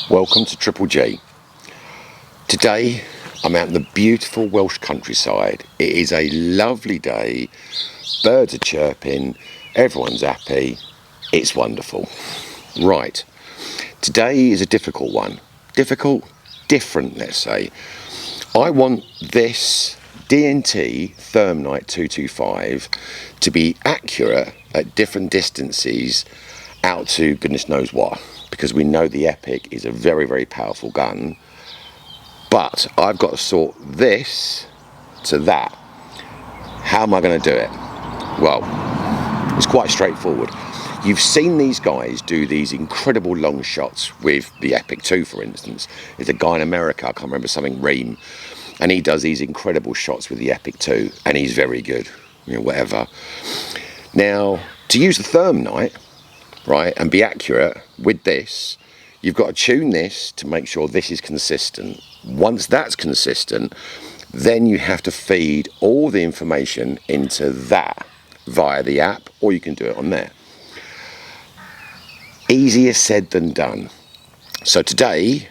Welcome to Triple G. Today I'm out in the beautiful Welsh countryside. It is a lovely day, birds are chirping, everyone's happy, it's wonderful. Right, today is a difficult one. Different, let's say. I want this DNT Thermnight 225 to be accurate at different distances out to goodness knows what, because we know the Epic is a very, very powerful gun, but I've got to sort this to that. How am I going to do it? Well, it's quite straightforward. You've seen these guys do these incredible long shots with the Epic 2, for instance. There's a guy in America, I can't remember, something Ream, and he does these incredible shots with the Epic 2, and he's very good, you know, whatever. Now, to use the Thermnight, right, and be accurate with this, you've got to tune this to make sure this is consistent. Once that's consistent, then you have to feed all the information into that via the app, or you can do it on there. Easier said than done. So today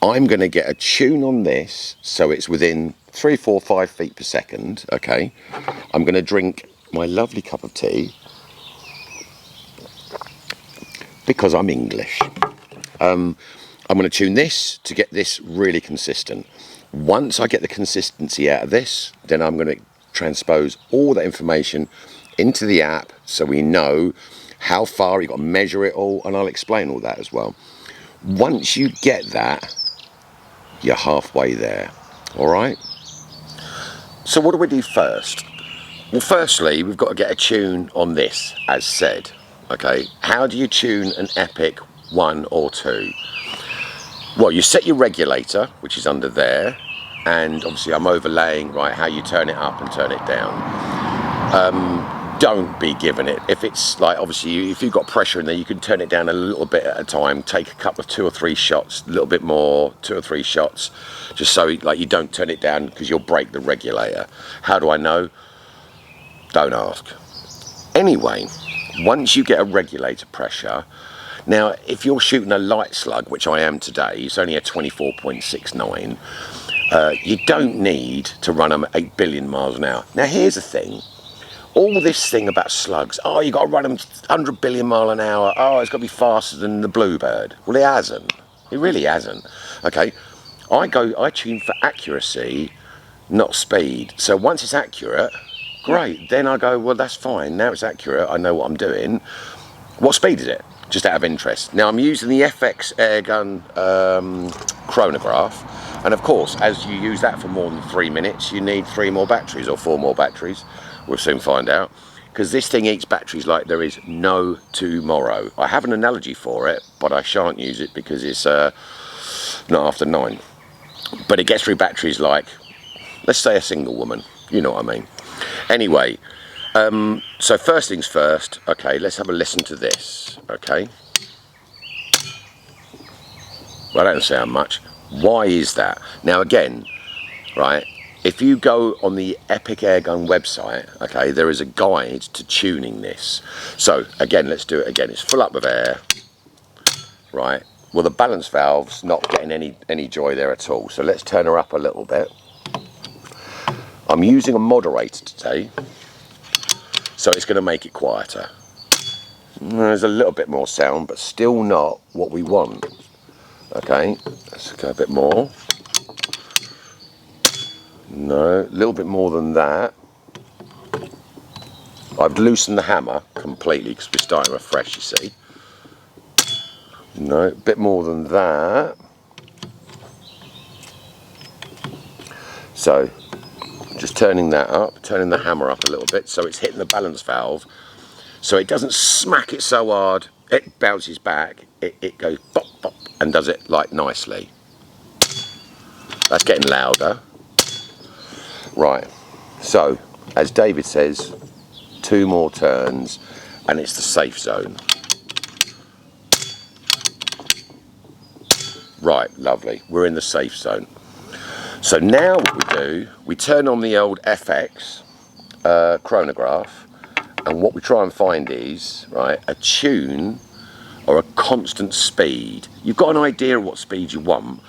I'm going to get a tune on this so it's within 3, 4, 5 feet per second. Okay, I'm going to drink my lovely cup of tea because I'm English. I'm going to tune this to get this really consistent. Once I get the consistency out of this, then I'm going to transpose all that information into the app so we know how far. You've got to measure it all, and I'll explain all that as well. Once you get that, you're halfway there. All right? So what do we do first? Well, firstly, we've got to get a tune on this, as said. Okay, how do you tune an Epic 1 or 2? Well, you set your regulator, which is under there, and obviously I'm overlaying, right, how you turn it up and turn it down. Don't be giving it, if it's like, obviously if you've got pressure in there, you can turn it down a little bit at a time, take a couple of 2 or 3 shots, a little bit more, 2 or 3 shots, just so like you don't turn it down because you'll break the regulator. How do I know? Don't ask. Anyway, once you get a regulator pressure, now if you're shooting a light slug, which I am today, it's only a 24.69, you don't need to run them 8 billion miles an hour. Now here's the thing, all this thing about slugs, oh, you got to run them 100 billion mile an hour, oh, it's got to be faster than the Bluebird. Well, it hasn't, it really hasn't. Okay, I tune for accuracy, not speed. So once it's accurate, great, then I go, well, that's fine, now it's accurate, I know what I'm doing. What speed is it? Just out of interest. Now I'm using the FX Airgun Chronograph, and of course, as you use that for more than 3 minutes, you need 3 more batteries or 4 more batteries. We'll soon find out, because this thing eats batteries like there is no tomorrow. I have an analogy for it, but I shan't use it because it's not after 9. But it gets through batteries like, let's say, a single woman. You know what I mean. Anyway, so first things first, okay, let's have a listen to this, okay? Well, that don't sound much. Why is that? Now again, right, if you go on the Epic Airgun website, okay, there is a guide to tuning this. So again, let's do it again. It's full up with air, right? Well, the balance valve's not getting any joy there at all. So let's turn her up a little bit. I'm using a moderator today, so it's going to make it quieter. There's a little bit more sound, but still not what we want. Okay, let's go a bit more. No, a little bit more than that. I've loosened the hammer completely because we're starting afresh, you see. No, a bit more than that. So, just turning that up, turning the hammer up a little bit so it's hitting the balance valve, so it doesn't smack it so hard, it bounces back, it goes pop, pop, and does it like nicely. That's getting louder. Right, so as David says, 2 more turns and it's the safe zone. Right, lovely, we're in the safe zone. So now what we do, we turn on the old FX chronograph, and what we try and find is, right, a tune or a constant speed. You've got an idea of what speed you want,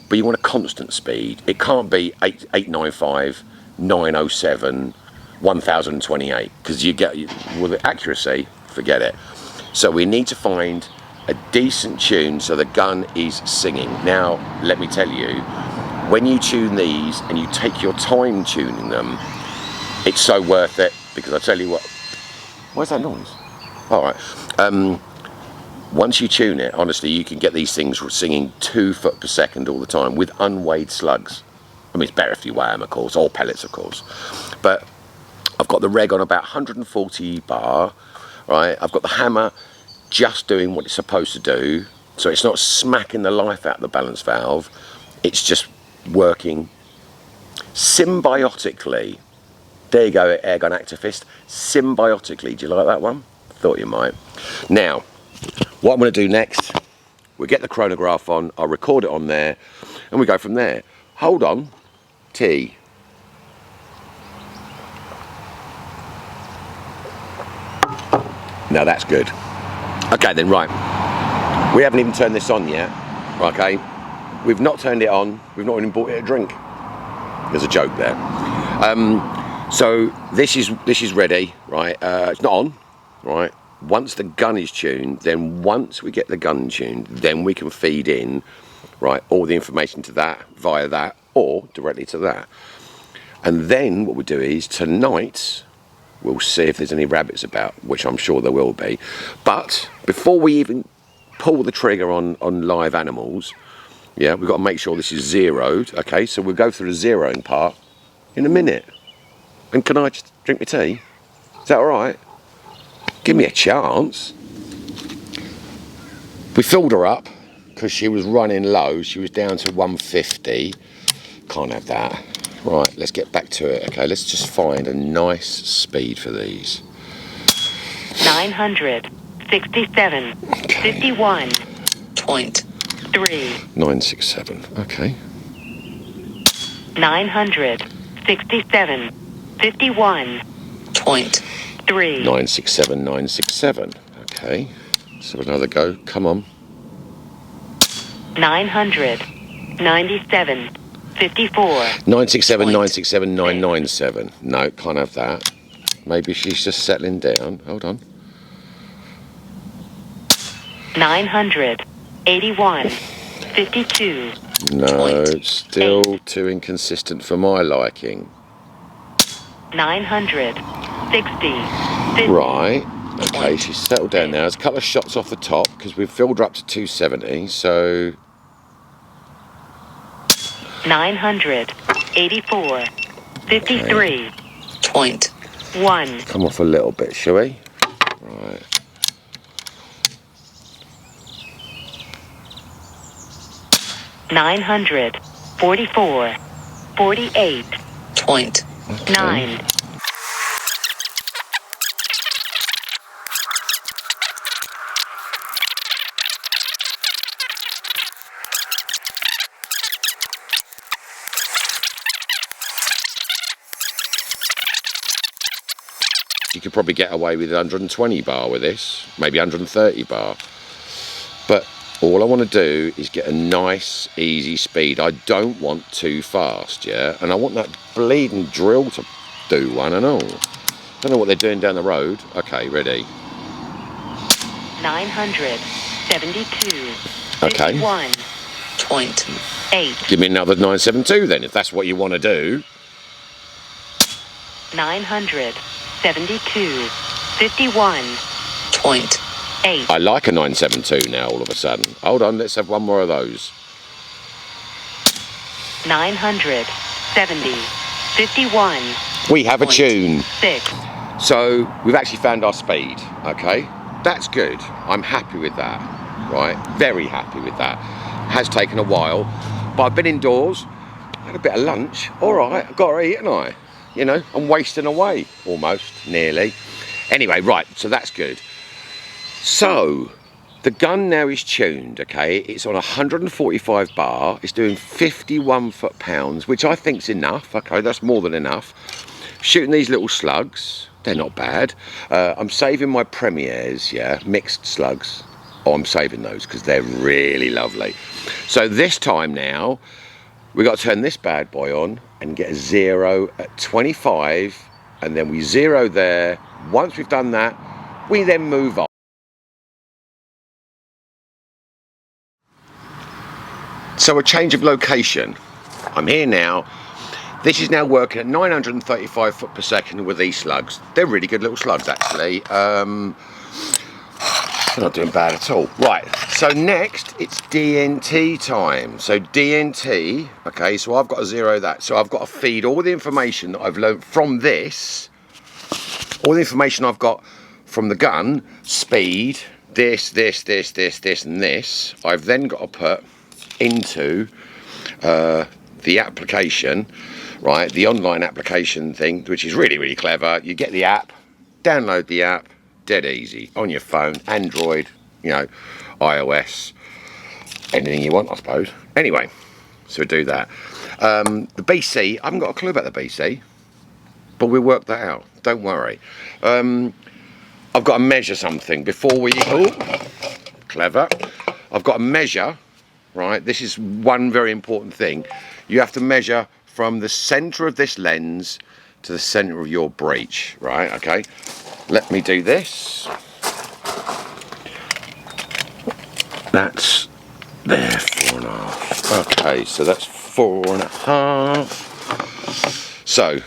but you want a constant speed. It can't be 895, 907, 1028, because you get, with the accuracy, forget it. So we need to find a decent tune so the gun is singing. Now, let me tell you, when you tune these and you take your time tuning them, it's so worth it, because I tell you what, what's that noise? All right. Once you tune it, honestly, you can get these things singing 2 foot per second all the time with unweighed slugs. I mean, it's better if you weigh them, of course, or pellets, of course. But I've got the reg on about 140 bar, right? I've got the hammer just doing what it's supposed to do. So it's not smacking the life out of the balance valve. It's just working symbiotically. There you go, Airgun Activist. Symbiotically. Do you like that one? Thought you might. Now, what I'm going to do next, we'll get the chronograph on, I'll record it on there, and we go from there. Hold on, T. Now that's good. Okay then, right. We haven't even turned this on yet, okay? We've not turned it on, we've not even bought it a drink. There's a joke there. So this is ready, right? It's not on, right? Once the gun is tuned, then once we get the gun tuned, then we can feed in, right, all the information to that, via that, or directly to that. And then what we do is, tonight, we'll see if there's any rabbits about, which I'm sure there will be. But before we even pull the trigger on live animals, yeah, we've got to make sure this is zeroed, okay? So we'll go through the zeroing part in a minute. And can I just drink my tea? Is that all right? Give me a chance. We filled her up because she was running low. She was down to 150. Can't have that. Right, let's get back to it. Okay, let's just find a nice speed for these. 967, okay. 51.3. 967, okay. 967, 51.3. 967, 967, okay. So another go, come on. 997, 54. 967, 967, 997. No, can't have that. Maybe she's just settling down. Hold on. 981, 52. No, still too inconsistent for my liking. 960, 50. Right. Okay, she's settled down now. There's a couple of shots off the top because we've filled her up to 270. So 984, 53.1. Come off a little bit, shall we? Right. $944, 48.9. You could probably get away with 120 bar with this, maybe 130 bar. But all I want to do is get a nice, easy speed. I don't want too fast, yeah? And I want that bleeding drill to do one and all. Don't know what they're doing down the road. Okay, ready. 972. Okay. 51.8. Give me another 972 then, if that's what you want to do. 972, 51.8. I like a 972 now all of a sudden. Hold on, let's have one more of those. 970, 51. We have a tune. 6. So we've actually found our speed, okay? That's good. I'm happy with that, right? Very happy with that. Has taken a while, but I've been indoors, had a bit of lunch. All right, I've got to eat, haven't I? You know, I'm wasting away, almost, nearly. Anyway, right, so that's good. So, the gun now is tuned, okay? It's on 145 bar. It's doing 51 foot-pounds, which I think's enough. Okay, that's more than enough. Shooting these little slugs, they're not bad. I'm saving my premieres, yeah, mixed slugs, Oh, I'm saving those because they're really lovely. So this time now, we've got to turn this bad boy on and get a 0 at 25, and then we 0 there. Once we've done that, we then move on. So a change of location. I'm here now. This is now working at 935 foot per second with these slugs. They're really good little slugs, actually. They're not doing bad at all. Right, so next it's DNT time. So DNT, okay, so I've got to 0 that. So I've got to feed all the information that I've learned from this, all the information I've got from the gun, speed, this, and this. I've then got to put into the application, right, the online application thing, which is really, really clever. You get the app, download the app, dead easy, on your phone, Android, you know, iOS, anything you want, I suppose. Anyway, so do that. The BC, I haven't got a clue about the BC, but we'll work that out, don't worry. I've got to measure something before we, oh, clever. I've got to measure, right, this is one very important thing. You have to measure from the center of this lens to the center of your breech, right? Okay, let me do this. That's there, 4.5. Okay, so that's 4.5. So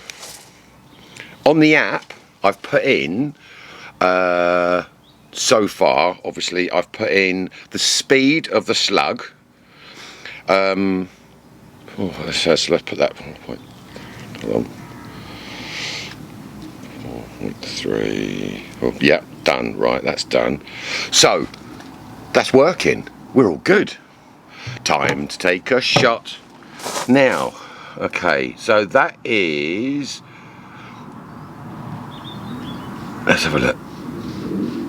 on the app I've put in so far, obviously I've put in the speed of the slug. Let's put that 4.3. Oh, yeah, done. Right, that's done. So that's working. We're all good. Time to take a shot now. Okay, so that is, let's have a look,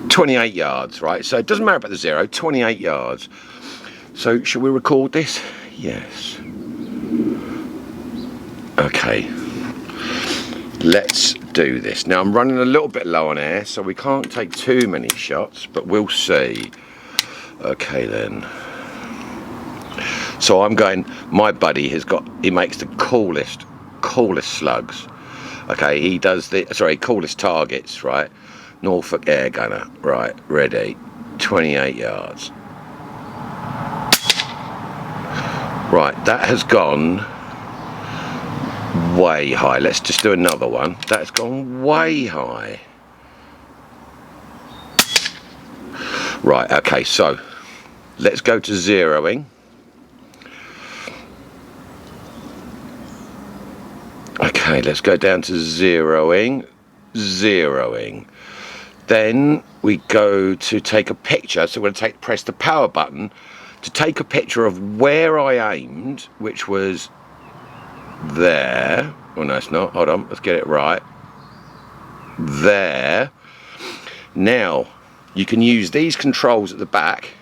28 yards, right? So it doesn't matter about the 0, 28 yards. So should we record this? Yes. Okay, let's do this. Now I'm running a little bit low on air, so we can't take too many shots, but we'll see. Okay then. So I'm going, my buddy he makes the coolest slugs. Okay, he does the, sorry, coolest targets, right? Norfolk air gunner, right, ready, 28 yards. Right, that has gone way high. Let's just do another one. That's gone way high. Right, okay, so let's go to 0ing. Okay, let's go down to 0ing. Then we go to take a picture. So we're going to press the power button to take a picture of where I aimed, which was there. Oh no, it's not. Hold on, let's get it right. There. Now you can use these controls at the back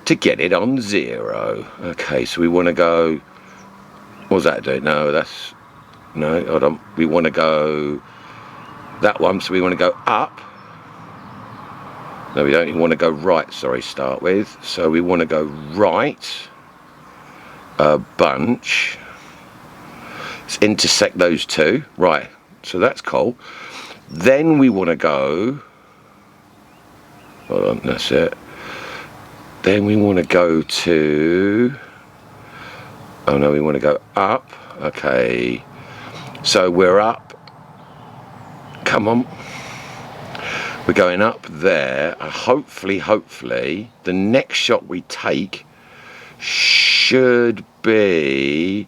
to get it on 0. Okay, so we want to go, what does that do? No, that's, no, hold on, we want to go that one, so we want to go up. No, we don't even want to go right, sorry, start with. So we want to go right a bunch. Let's intersect those two. Right, so that's cool. Then we want to go, hold on, that's it. Then we want to go to, oh no, we want to go up. Okay, so we're up. Come on. We're going up there. Hopefully, the next shot we take should be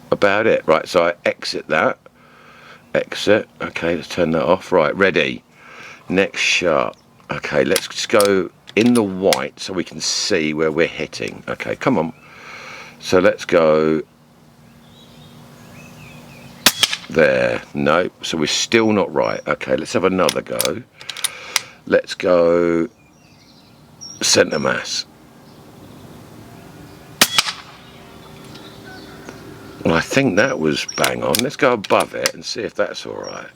about it. Right, so I exit that. Exit. Okay, let's turn that off. Right, ready. Next shot. Okay, let's just go in the white so we can see where we're hitting. Okay, come on. So let's go there. No, so we're still not right. Okay, let's have another go. Let's go centre mass. Well, I think that was bang on. Let's go above it and see if that's all right.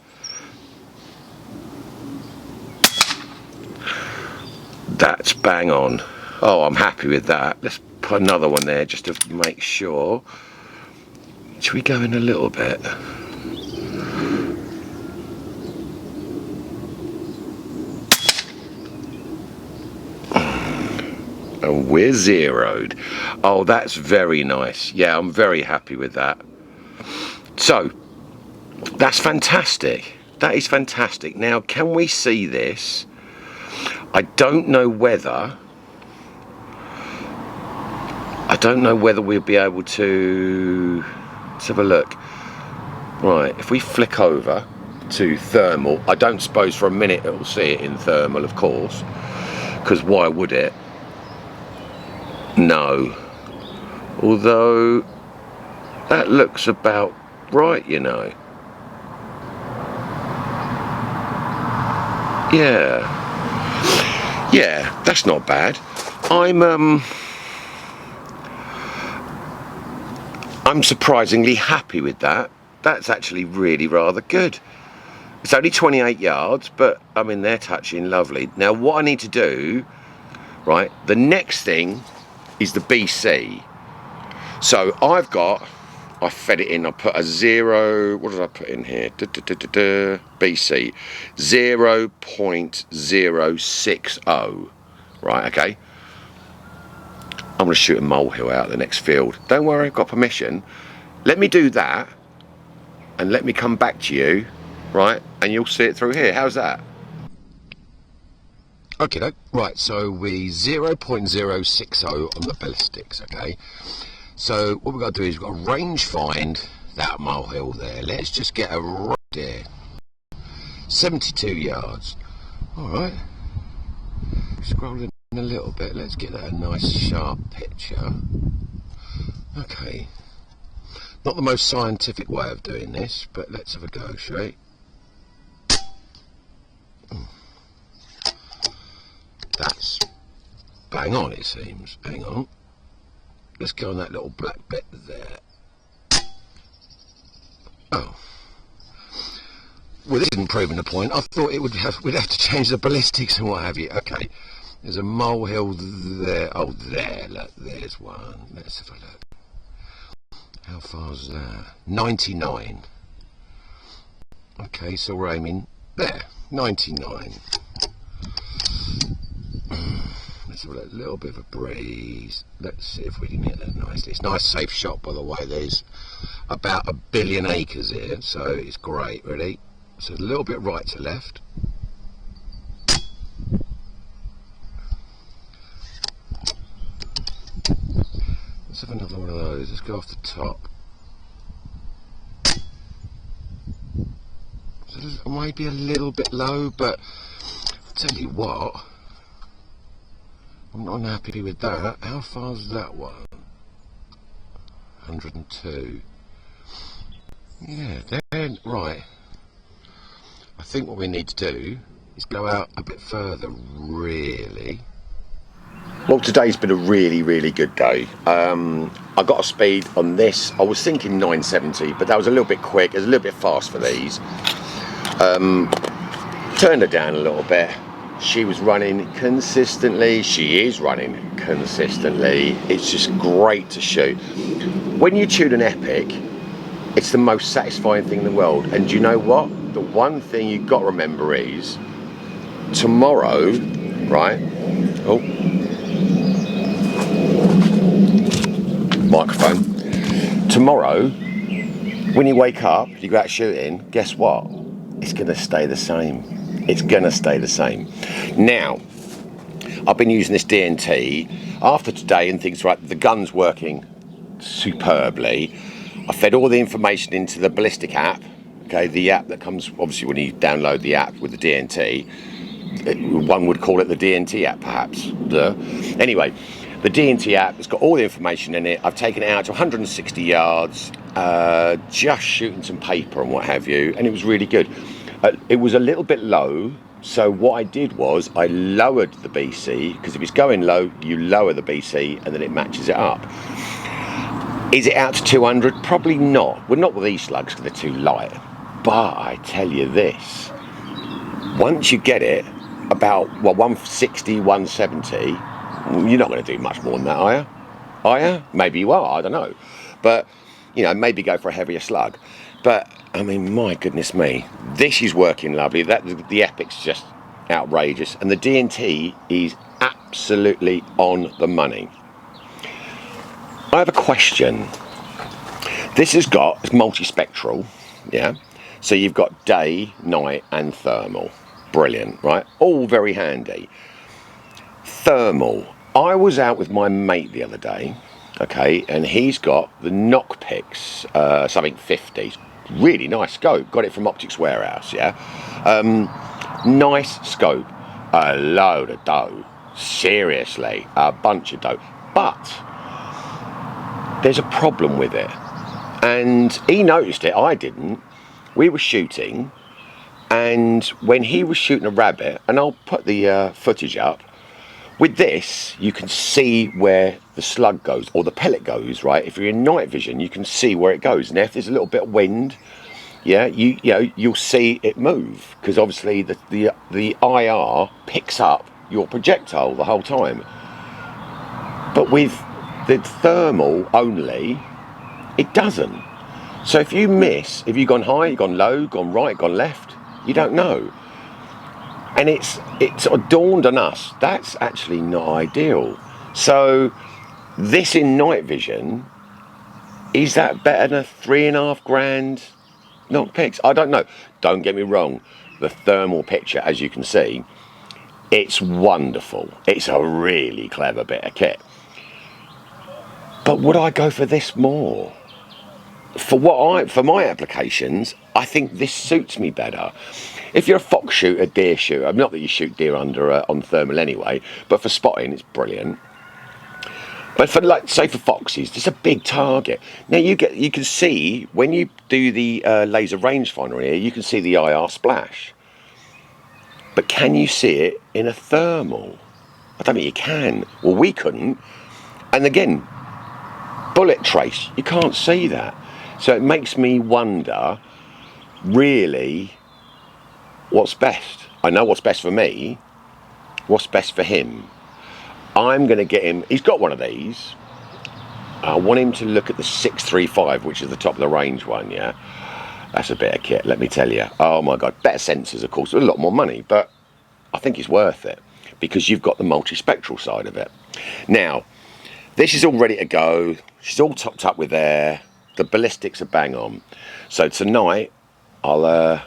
That's bang on. Oh, I'm happy with that. Let's put another one there just to make sure. Should we go in a little bit? And we're zeroed. Oh, that's very nice. Yeah, I'm very happy with that. So, that's fantastic. That is fantastic. Now, can we see this? I don't know whether we'll be able to... Let's have a look. Right, if we flick over to thermal, I don't suppose for a minute it'll see it in thermal, of course, because why would it? No. Although, that looks about right, you know. Yeah, that's not bad. I'm surprisingly happy with that. That's actually really rather good. It's only 28 yards, but I mean, they're touching lovely. Now, what I need to do, right, the next thing is the BC. So I fed it in, I put a 0, what did I put in here? BC, 0.060, right, okay. I'm going to shoot a molehill out of the next field. Don't worry, I've got permission. Let me do that, and let me come back to you, right, and you'll see it through here. How's that? Okay, right, so we 0.060 on the ballistics, okay. So what we've got to do is we've got to range find that molehill there. Let's just get a right there. 72 yards. Alright. Scrolling a little bit. Let's get that a nice sharp picture. Okay. Not the most scientific way of doing this, but let's have a go, shall we? That's bang on, it seems. Hang on. Let's go on that little black bit there. Oh. Well, this isn't proving the point. I thought we'd have to change the ballistics and what have you. Okay. There's a molehill there. Oh, there. Look, there's one. Let's have a look. How far's that? 99. Okay, so we're aiming there. 99. Let's have a little bit of a breeze. Let's see if we can hit that nicely. It's a nice safe shot, by the way. There's about 1 billion acres here, so it's great, really. So a little bit right to left. Let's have another one of those. Let's go off the top. So maybe a little bit low, but I'll tell you what, I'm not unhappy with that. How far's that one? 102. Yeah, then, right. I think what we need to do is go out a bit further, really. Well, today's been a really good day. I got a speed on this. I was thinking 970, but that was a little bit quick. It was a little bit fast for these. Turned her down a little bit. She was running consistently. She is running consistently. It's just great to shoot. When you shoot an epic, it's the most satisfying thing in the world. And do you know what? The one thing you've got to remember is tomorrow, right? Oh, microphone. Tomorrow, when you wake up, you go out shooting, guess what? It's going to stay the same. It's going to stay the same. Now, I've been using this DNT. After today and things, right, the gun's working superbly. I fed all the information into the ballistic app. Okay, the app that comes, obviously, when you download the app with the DNT. One would call it the DNT app, perhaps. Anyway, the DNT app has got all the information in it. I've taken it out to 160 yards, just shooting some paper and what have you, and it was really good. It was a little bit low, so what I did was I lowered the BC, because if it's going low, you lower the BC and then it matches it up. Is it out to 200? Probably not. Well, not with these slugs because they're too light. But I tell you this, once you get it, about, well, 160, 170. You're not going to do much more than that, are you? Are you? Maybe you are, I don't know. But, you know, maybe go for a heavier slug. But, I mean, my goodness me, this is working lovely. The Epic's just outrageous. And the DNT is absolutely on the money. I have a question. This has got, it's multispectral, yeah? So you've got day, night and thermal. Brilliant, right? All very handy. Thermal. I was out with my mate the other day, okay, and he's got the knock picks, something 50. Really nice scope. Got it from Optics Warehouse, yeah? Nice scope. A load of dough. Seriously, a bunch of dough. But there's a problem with it. And he noticed it, I didn't. We were shooting, and when he was shooting a rabbit, and I'll put the footage up, with this, you can see where the slug goes, or the pellet goes, right? If you're in night vision, you can see where it goes. Now, if there's a little bit of wind, yeah, you'll see it move, because obviously the IR picks up your projectile the whole time. But with the thermal only, it doesn't. So if you miss, if you've gone high, you've gone low, gone right, gone left, you don't know. And it sort of dawned on us, that's actually not ideal. So this in night vision, is that better than a $3,500 knock picks? I don't know. Don't get me wrong, the thermal picture, as you can see, it's wonderful. It's a really clever bit of kit. But would I go for this more? For my applications, I think this suits me better. If you're a fox shooter, deer shooter, not that you shoot deer on thermal anyway, but for spotting, it's brilliant. But for, like, say for foxes, it's a big target. Now you can see when you do the laser rangefinder here, you can see the IR splash. But can you see it in a thermal? I don't think you can. Well, we couldn't. And again, bullet trace, you can't see that. So it makes me wonder, really, what's best? I know what's best for me. What's best for him? I'm going to get him, he's got one of these. I want him to look at the 635, which is the top of the range one, yeah? That's a bit of kit, let me tell you. Oh my God, better sensors, of course, a lot more money, but I think it's worth it because you've got the multispectral side of it. Now, this is all ready to go. She's all topped up with air. The ballistics are bang on. So tonight, I'll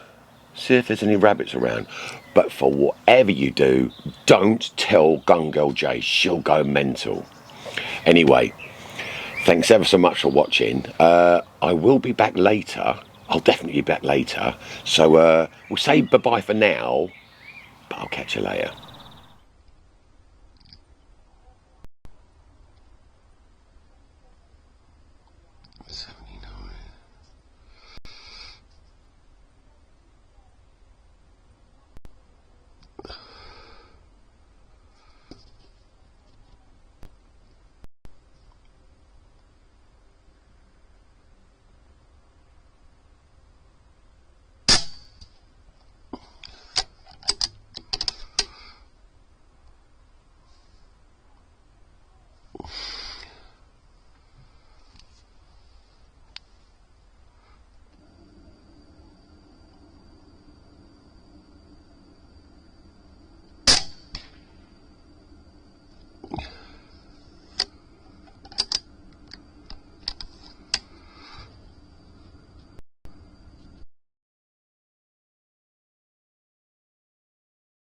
see if there's any rabbits around. But for whatever you do, don't tell Gun Girl J. She'll go mental. Anyway, thanks ever so much for watching. I will be back later. I'll definitely be back later. So we'll say bye-bye for now, but I'll catch you later.